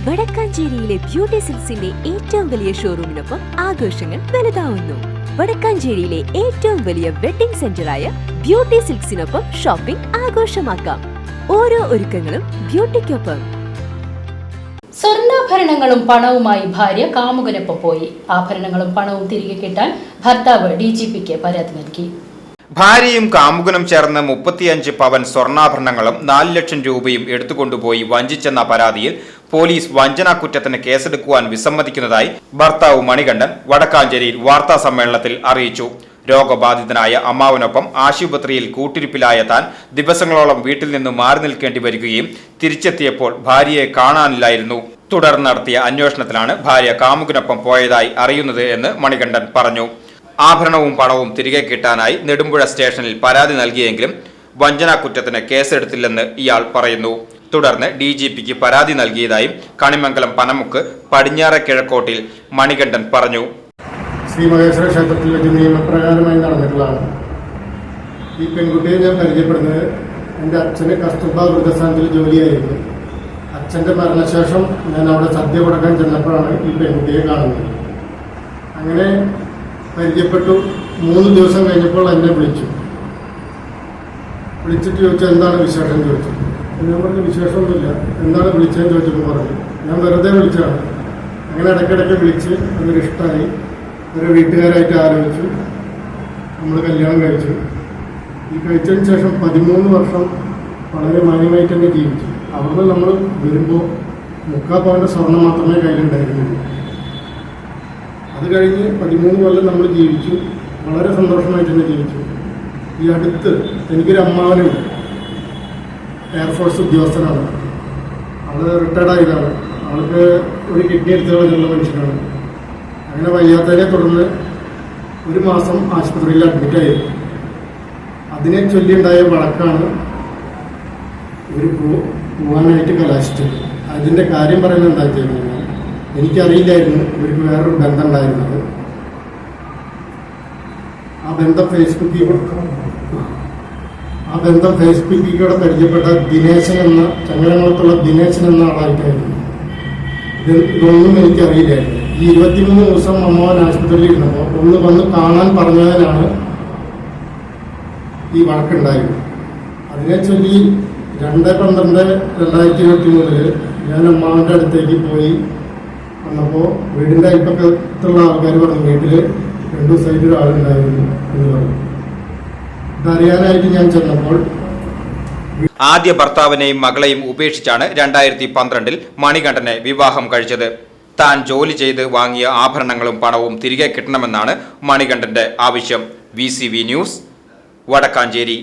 വടക്കാഞ്ചേരിയിലെ beauty സിൽക്സിന്റെ ഏറ്റവും വലിയ ഷോറൂമിനൊപ്പം ആഘോഷങ്ങൾ വലുതാവുന്നു. വടക്കാഞ്ചേരിയിലെ ഏറ്റവും വലിയ വെഡിംഗ് സെന്ററായ ബ്യൂട്ടി സിൽക്സിനൊപ്പം ഷോപ്പിംഗ് ആഘോഷമാക്കാം. ഓരോ ഒരുക്കങ്ങളും ബ്യൂട്ടിക്കൊപ്പം. സ്വർണ്ണാഭരണങ്ങളും പണവുമായി ഭാര്യ കാമുകനൊപ്പം പോയി. ആഭരണങ്ങളും പണവും തിരികെ കിട്ടാൻ ഭർത്താവ് DGPക്ക് പരാതി നൽകി. ഭാര്യയും കാമുകനും ചേർന്ന് 35 പവൻ സ്വർണ്ണാഭരണങ്ങളും 4 ലക്ഷം രൂപയും എടുത്തുകൊണ്ടുപോയി വഞ്ചിച്ചെന്ന പരാതിയിൽ പോലീസ് വഞ്ചനാ കുറ്റത്തിന് കേസെടുക്കുവാൻ വിസമ്മതിക്കുന്നതായി ഭർത്താവ് മണികണ്ഠൻ വടക്കാഞ്ചേരിയിൽ വാർത്താ സമ്മേളനത്തിൽ അറിയിച്ചു. രോഗബാധിതനായ അമ്മാവനൊപ്പം ആശുപത്രിയിൽ കൂട്ടിരിപ്പിലായ താൻ ദിവസങ്ങളോളം വീട്ടിൽ നിന്ന് മാറി നിൽക്കേണ്ടി വരികയും തിരിച്ചെത്തിയപ്പോൾ ഭാര്യയെ കാണാനില്ലായിരുന്നു. തുടർന്ന് നടത്തിയ അന്വേഷണത്തിലാണ് ഭാര്യ കാമുകനൊപ്പം പോയതായി അറിയുന്നത് എന്ന് മണികണ്ഠൻ പറഞ്ഞു. ആഭരണവും പണവും തിരികെ കിട്ടാനായി നെടുമ്പുഴ സ്റ്റേഷനിൽ പരാതി നൽകിയെങ്കിലും വഞ്ചനാ കുറ്റത്തിന് കേസെടുത്തില്ലെന്ന് ഇയാൾ പറയുന്നു. തുടർന്ന് DGPക്ക് പരാതി നൽകിയതായും കണിമംഗലം പനമുക്ക് പടിഞ്ഞാറെ കിഴക്കോട്ടിൽ മണികണ്ഠൻ പറഞ്ഞു. ശ്രീ മഹേശ്വര ക്ഷേത്രത്തിൽ വെച്ച് നിയമപ്രകാരമായി നടന്നിട്ടുള്ളതാണ്. ഈ പെൺകുട്ടിയെ ഞാൻ പരിചയപ്പെടുന്നത് എൻ്റെ അച്ഛന് കസ്തൂർബ വൃദ്ധസ്ഥാനത്തിൽ ജോലിയായിരുന്നു. അച്ഛൻ്റെ മരണശേഷം ഞാൻ അവിടെ സദ്യ കൊടുക്കാൻ ചെന്നപ്പോഴാണ് ഈ പെൺകുട്ടിയെ കാണുന്നത്. അങ്ങനെ പരിചയപ്പെട്ടു. 3 ദിവസം കഴിഞ്ഞപ്പോൾ എന്നെ വിളിച്ചിട്ട് ചോദിച്ചു, എന്താണ് വിശേഷം ചോദിച്ചു. ഞാൻ പറഞ്ഞു, വിശേഷമൊന്നുമില്ല. എന്താണ് വിളിച്ചതെന്ന് ചോദിച്ചപ്പോൾ പറഞ്ഞു, ഞാൻ വെറുതെ വിളിച്ചതാണ്. അങ്ങനെ ഇടയ്ക്കിടയ്ക്ക് വിളിച്ച് അതൊരു ഇഷ്ടമായി. ഒരു വീട്ടുകാരായിട്ട് ആലോചിച്ചു. നമ്മൾ കല്യാണം കഴിച്ചു. ഈ കഴിച്ചതിന് ശേഷം 13 വർഷം വളരെ മാന്യമായിട്ട് തന്നെ ജീവിച്ചു. അവിടുന്ന് നമ്മൾ വരുമ്പോൾ 3/4 പവൻ്റെ സ്വർണം മാത്രമേ കയ്യിലുണ്ടായിരുന്നുള്ളൂ. അത് കഴിഞ്ഞ് 13 കൊല്ലം നമ്മൾ ജീവിച്ചു. വളരെ സന്തോഷമായിട്ട് തന്നെ ജീവിച്ചു. ഈ അടുത്ത് എനിക്കൊരു അമ്മാവനുണ്ട്. എയർഫോഴ്സ് ഉദ്യോഗസ്ഥനാണ്. അവൾ റിട്ടയർഡായതാണ്. അവൾക്ക് ഒരു കിഡ്നി എടുത്ത് കളഞ്ഞുള്ള മനുഷ്യനാണ്. അങ്ങനെ വയ്യാത്തതിനെ തുടർന്ന് 1 മാസം ആശുപത്രിയിൽ അഡ്മിറ്റായി. അതിനെ ചൊല്ലിയുണ്ടായ വഴക്കാണ് ഇവർ പോകാനായിട്ട് കലാശിച്ചത്. അതിൻ്റെ കാര്യം പറയുന്നത് എന്താ വെച്ച് കഴിഞ്ഞാൽ, എനിക്കറിയില്ലായിരുന്നു ഇവർക്ക് വേറൊരു ബന്ധം ഉണ്ടായിരുന്നത്. ആ ബന്ധം ഫേസ്ബുക്കിലൂടെ പരിചയപ്പെട്ട ദിനേശൻ എന്ന ചങ്ങരംകുളത്തുള്ള ദിനേശൻ എന്ന ആളായിട്ടായിരുന്നു. ഇതൊന്നും എനിക്കറിയില്ലായിരുന്നു. ഈ 23 ദിവസം അമ്മാവൻ ആശുപത്രിയിൽ ഇരുന്നപ്പോൾ ഒന്ന് വന്ന് കാണാൻ പറഞ്ഞതിനാണ് ഈ വഴക്കുണ്ടായത്. അതിനെ ചൊല്ലി 2/12/2023 ഞാൻ അമ്മാവൻ്റെ അടുത്തേക്ക് പോയി വന്നപ്പോൾ വീടിൻ്റെ അയൽപ്പക്കത്തുള്ള ആൾക്കാർ പറഞ്ഞു, വീട്ടിൽ 2 ദിവസമായിട്ട് ഒരാളുണ്ടായിരുന്നു എന്ന് പറഞ്ഞു. ഇതറിയാനായിട്ട് ഞാൻ ചെന്നപ്പോൾ ആദ്യ ഭർത്താവിനെയും മകളെയും ഉപേക്ഷിച്ചാണ് 2012 മണികണ്ഠനെ വിവാഹം കഴിച്ചത്. താൻ ജോലി ചെയ്ത് വാങ്ങിയ ആഭരണങ്ങളും പണവും തിരികെ കിട്ടണമെന്നാണ് മണികണ്ഠന്റെ ആവശ്യം. VCV news, Vadakkanchery.